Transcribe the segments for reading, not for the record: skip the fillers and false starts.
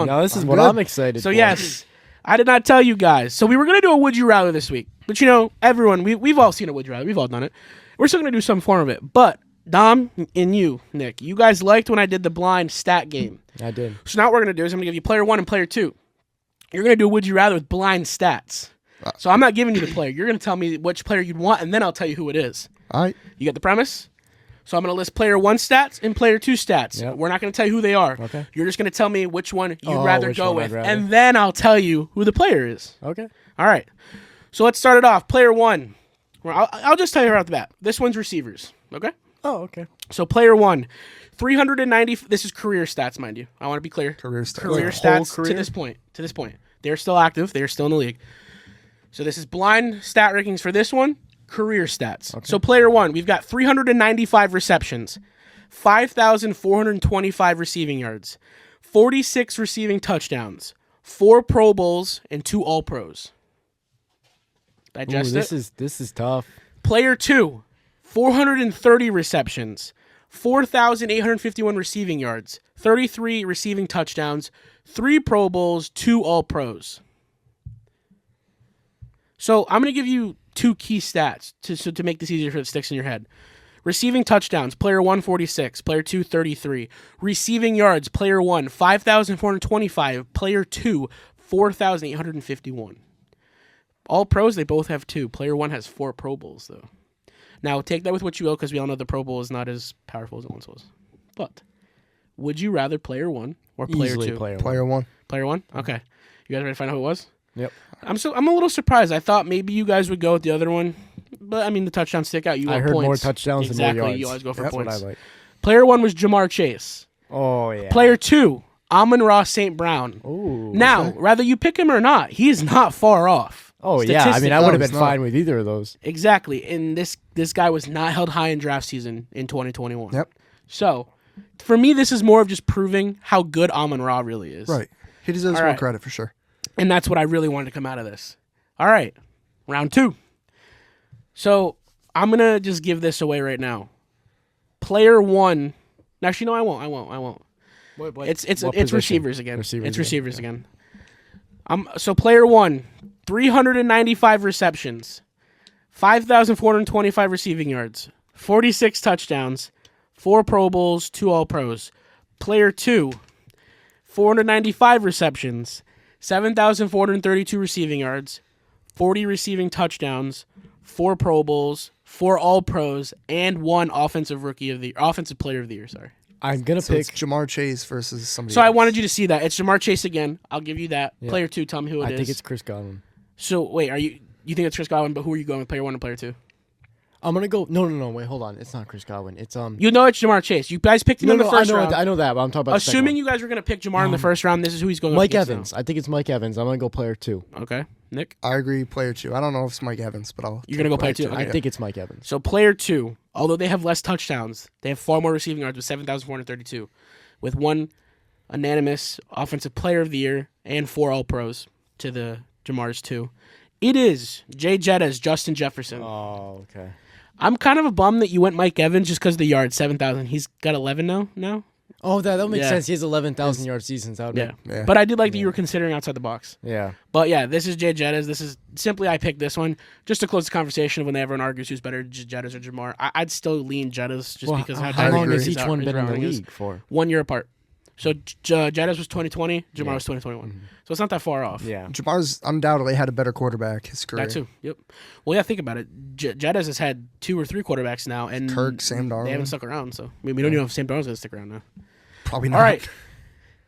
No, this is what I'm excited So for. yes, I did not tell you guys. So we were going to do a Would You Rather this week. But everyone, we've all seen a Would You Rather. We've all done it. We're still going to do some form of it. But Dom and you, Nick, you guys liked when I did the blind stat game. I did. So now what we're going to do is I'm going to give you player 1 and player 2. You're going to do a Would You Rather with blind stats. So I'm not giving you the player. You're going to tell me which player you'd want, and then I'll tell you who it is. All right. You get the premise? So I'm going to list player 1 stats and player 2 stats. Yep. We're not going to tell you who they are. Okay. You're just going to tell me which one you'd rather which go one I'd with, rather. and then I'll tell you who the player is. Okay. All right. So let's start it off. Player 1. Well, I'll just tell you right off the bat. This one's receivers. Okay? Oh, okay. So player 1, 390. This is career stats, mind you. I want to be clear. Career stats. Career Like stats whole to this point. To this point. They're still active. They're still in the league. So this is blind stat rankings for this one. Career stats. Okay. So player 1, we've got 395 receptions, 5,425 receiving yards, 46 receiving touchdowns, 4 Pro Bowls, and 2 All-Pros. Digest it. This is tough. Player 2, 430 receptions, 4,851 receiving yards, 33 receiving touchdowns, 3 Pro Bowls, 2 All-Pros. So I'm going to give you 2 key stats to make this easier so it sticks in your head. Receiving touchdowns, player 1, 46, player 2, 33. Receiving yards, player 1, 5,425, player 2, 4,851. All pros, they both have 2. Player 1 has 4 Pro Bowls, though. Now, take that with what you will, because we all know the Pro Bowl is not as powerful as it once was. But, would you rather player 1 or player Easily 2? Player 1. Player 1? Okay. You guys ready to find out who it was? Yep. I'm a little surprised. I thought maybe you guys would go with the other one, but I mean the touchdowns stick out. You I want heard points. more touchdowns exactly. and more yards. You always go for That's points. what I like. Player 1 was Jamar Chase. Oh yeah. Player 2, Amon-Ra St. Brown. Ooh. Now, whether you pick him or not, he is not far off. Oh yeah. I mean, I would have been it's not. fine with either of those. Exactly, and this guy was not held high in draft season in 2021. Yep. So, for me, this is more of just proving how good Amon-Ra really is. Right. He deserves All more right. credit for sure. And that's what I really wanted to come out of this. All right, round 2. So I'm going to just give this away right now. Player 1. Actually, no, I won't. What It's position? receivers again. Receivers It's again. receivers again. So player 1, 395 receptions, 5,425 receiving yards, 46 touchdowns, 4 Pro Bowls, 2 All-Pros. Player 2, 495 receptions, 7,432 receiving yards, 40 receiving touchdowns, 4 Pro Bowls, 4 All-Pros, and 1 offensive player of the year. Sorry. I'm gonna So pick. it's Jamar Chase versus somebody So I else. wanted you to see that. It's Jamar Chase again. I'll give you that. Yeah. Player 2, tell me who it is. I think it's Chris Godwin. So wait, you think it's Chris Godwin? But who are you going with, player 1 and player 2? I'm gonna go. No. Wait, hold on. It's not Chris Godwin. It's You know it's Jamar Chase. You guys picked him in the first round. I know that. But I'm talking about. Assuming you guys were going to pick Jamar in the first round, this is who he's going Mike against Evans. I think it's Mike Evans. I'm gonna go player 2. now. Okay, Nick, I agree, player 2. I don't know if it's Mike Evans, but You're gonna go player 2? I Okay. think it's Mike Evans. so player 2, although they have less touchdowns, they have far more receiving yards with 7,432, with 1 unanimous offensive player of the year and 4 All-Pros to the Jamar's 2. It is Jay Jetta's Justin Jefferson. Oh, okay. I'm kind of a bum that you went Mike Evans just because of the yards, 7,000. He's got 11 now. Oh, that makes Yeah. sense. He has 11,000 yard seasons out. Yeah. Yeah. But I did like that you were considering outside the box. Yeah. But yeah, this is Jay Jetta's. This is simply I picked this one just to close the conversation of when everyone argues who's better, Jetta's or Jamar. I'd still lean Jetta's just because how dynamic long has his each one his been in the routing is. league for? 1 year apart. So Jetta's was 2020, Jamar was 2021. So it's not that far off. Yeah. Jamar's undoubtedly had a better quarterback his career. That too. Yep. Well, yeah, think about it. Jetta's has had 2 or 3 quarterbacks now, and Kirk, Sam Darnold. They haven't stuck around. So we don't even know if Sam Darnold's going to stick around now. Probably not. All right,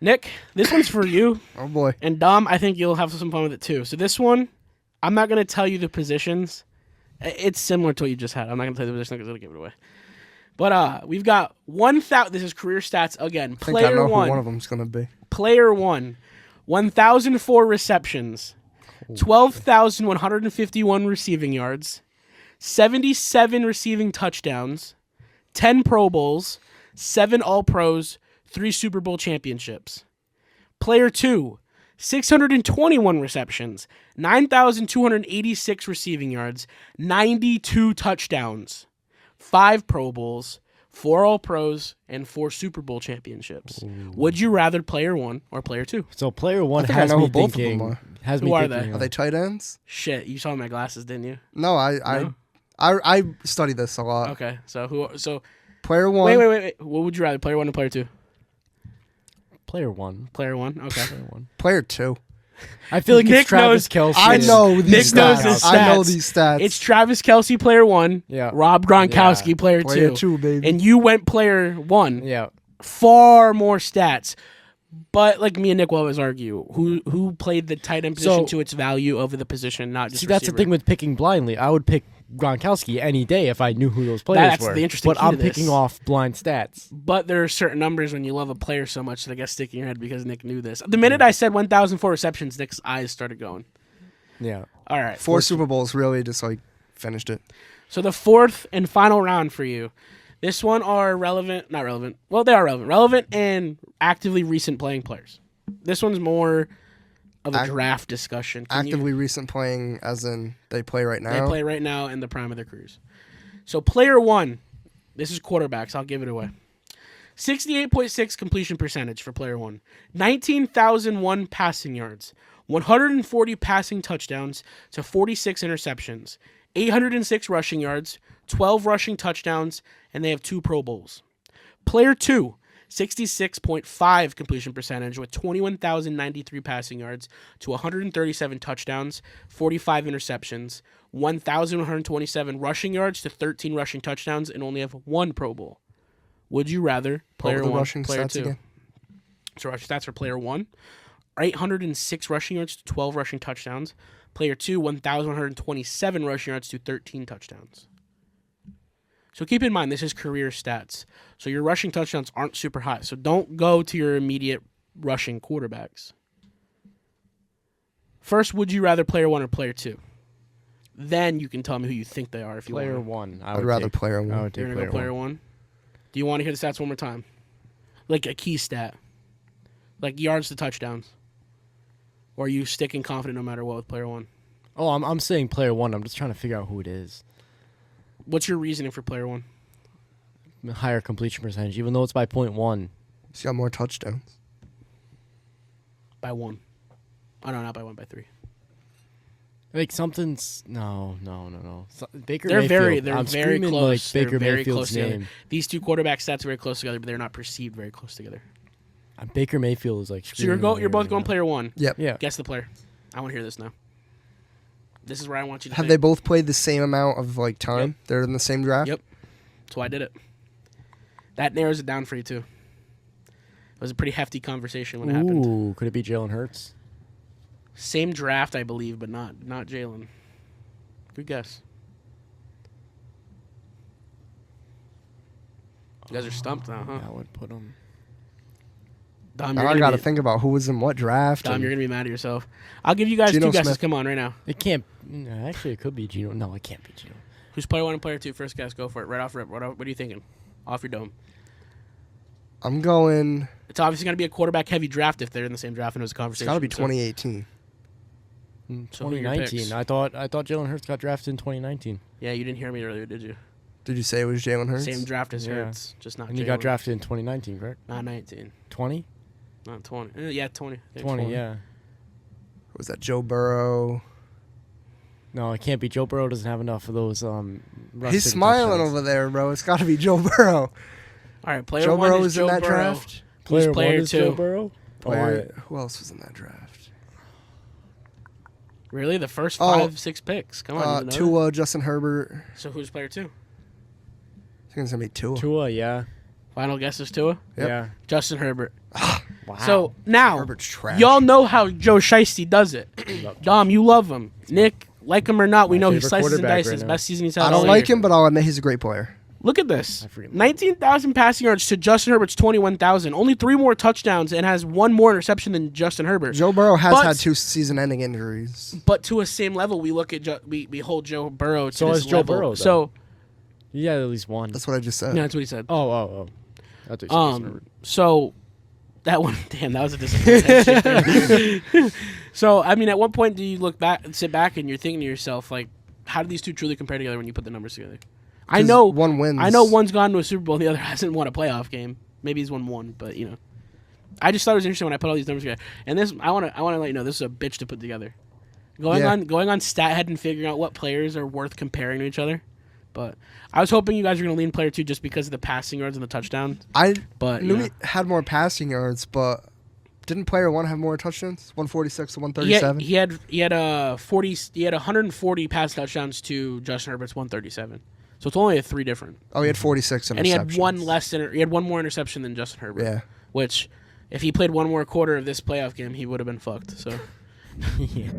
Nick, this one's for you. Oh, boy. And Dom, I think you'll have some fun with it too. So this one, I'm not going to tell you the positions. It's similar to what you just had. I'm not going to tell you the position because it'll give it away. But we've got 1,000. This is career stats again. I think I know who one of them's going to be. Player 1, 1,004 receptions, 12,151 receiving yards, 77 receiving touchdowns, 10 Pro Bowls, 7 All-Pros, 3 Super Bowl championships. Player 2, 621 receptions, 9,286 receiving yards, 92 touchdowns, 5 Pro Bowls, 4 All-Pros, and 4 Super Bowl championships. Would you rather player 1 or player 2? So player one I think I has know me who both of them thinking. are. Has Who me are thinking, they? Are they tight ends? Shit, you saw my glasses, didn't you? No, No? I study this a lot. Okay, so who? So Player 1. wait. What would you rather, player 1 or player 2? Player one. Player 1. Okay. Player one. Player 2. I feel like Nick it's Travis knows- Kelce. I know these Nick knows stats. his I know stats. these stats. It's Travis Kelce, player 1. Yeah. Rob Gronkowski, Yeah. player player 2. 2, baby. And you went player 1. Yeah. Far more stats. But like me and Nick will always argue, who played the tight end position So- to its value over the position, not just See, that's the receiver. thing with picking blindly. I would pick Gronkowski any day if I knew who those players That's were. the interesting But key to I'm this. picking off blind stats. But there are certain numbers when you love a player so much that I guess stick in your head because Nick knew this. The minute I said 1,004 receptions, Nick's eyes started going. Yeah. All right. 4 Super Bowls really just like finished it. So the fourth and final round for you. This one are not relevant. Well, they are relevant. Relevant and actively recent playing players. This one's more of a draft discussion. Actively recent playing as in they play right now. They play right now in the prime of their careers. So player 1, this is quarterbacks. I'll give it away. 68.6 completion percentage for player 1. 19,001 passing yards. 140 passing touchdowns to 46 interceptions. 806 rushing yards. 12 rushing touchdowns. And they have 2 Pro Bowls. Player 2. 66.5 completion percentage with 21,093 passing yards to 137 touchdowns, 45 interceptions, 1,127 rushing yards to 13 rushing touchdowns, and only have 1 Pro Bowl. Would you rather player 1, rushing player stats 2? again? So rushing stats for player 1, 806 rushing yards to 12 rushing touchdowns. Player 2, 1,127 rushing yards to 13 touchdowns. So keep in mind, this is career stats. So your rushing touchdowns aren't super high. So don't go to your immediate rushing quarterbacks. First, would you rather player 1 or player 2? Then you can tell me who you think they are if you Player want. one. I'd rather player 1. I would take You're going to go player 1? Do you want to hear the stats one more time? Like a key stat. Like yards to touchdowns. Or are you sticking confident no matter what with player 1? Oh, I'm saying player one. I'm just trying to figure out who it is. What's your reasoning for player 1? Higher completion percentage, even though it's by 0.1. He's got more touchdowns. By 1. Oh, no, not by 1, by 3. Like something's no. So, Baker They're Mayfield. very I'm very screaming close. like Baker They're very Mayfield's close together. name. These two quarterback stats are very close together, but they're not perceived very close together. Baker Mayfield is like. So you're both going player 1. Yep. Yeah. Guess the player. I want to hear this now. This is where I want you to Have think. they both played the same amount of like time? Yep. They're in the same draft? Yep. That's why I did it. That narrows it down for you too. It was a pretty hefty conversation when it happened. Ooh, could it be Jalen Hurts? Same draft, I believe, but not Jalen. Good guess. You guys are stumped now, huh? I would put him. Dom, Now you're I gonna got to be, think about who was in what draft. Dom, and- you're gonna be mad at yourself. I'll give you guys Geno two guesses. Smith. Come on, right now. It can't. Actually, it could be Geno. No, it can't be Geno. Who's player 1 and player 2? First guess, go for it. Right off rip. What are you thinking? Off your dome. I'm going. It's obviously going to be a quarterback-heavy draft if they're in the same draft and it was a It's conversation. got to be so- 2018. So who are your picks? 2019. I thought Jalen Hurts got drafted in 2019, Yeah, you didn't hear me earlier, did you? Did you say it was Jalen Hurts? Same draft as Yeah. Hurts, just not and he got Jalen. drafted in 2019, correct? Not 19. 20. Not 20. Yeah, 20. Yeah, 20. Yeah. Was that Joe Burrow? No, it can't be. Joe Burrow doesn't have enough of those. He's smiling over there, bro. It's got to be Joe Burrow. All right, player Joe 1 Burrow is was Joe in that Burrow. draft. Who's Player player one is 2? Joe Burrow. Who else was in that draft? Really? The first Oh, 5-6 picks. Come on. you know Tua, Justin Herbert. that? So who's player 2? I think it's gonna be Tua. Tua, yeah. Final guess is Tua? Yep. Yeah. Justin Herbert. Wow. So now, Herbert's trash. y'all know how Joe Shiesty does it. Dom, you love him. Nick, like him or not, we My know he favorite slices and quarterback dices. right now. Best season he's had I all don't year. like him, but I'll admit he's a great player. Look at this. I forget. 19,000 passing yards to Justin Herbert's 21,000. Only 3 more touchdowns and has 1 more interception than Justin Herbert. Joe Burrow has But- had 2 season-ending injuries. But to a same level, we look at we hold Joe Burrow to So this is Joe level. Burrow, though. So He had at least one. That's what I just said. yeah, that's what he said. Oh. That's what you said. So that one, damn, that was a disappointment. So I mean, at what point do you sit back, and you're thinking to yourself, like, how do these two truly compare together when you put the numbers together? I know one wins. I know one's gone to a Super Bowl and the other hasn't won a playoff game. Maybe he's won one, but I just thought it was interesting when I put all these numbers together. And this, I want to let you know, this is a bitch to put together. Going on StatHead and figuring out what players are worth comparing to each other. But I was hoping you guys were going to lean player 2 just because of the passing yards and the touchdowns. But knew he had more passing yards, but didn't player 1 have more touchdowns? 146 to 137. He had 140 pass touchdowns to Justin Herbert's 137. So it's only a 3 different. Oh, he had 46 interceptions. And he had one more interception than Justin Herbert. Yeah. Which, if he played one more quarter of this playoff game, he would have been fucked. So. Yeah.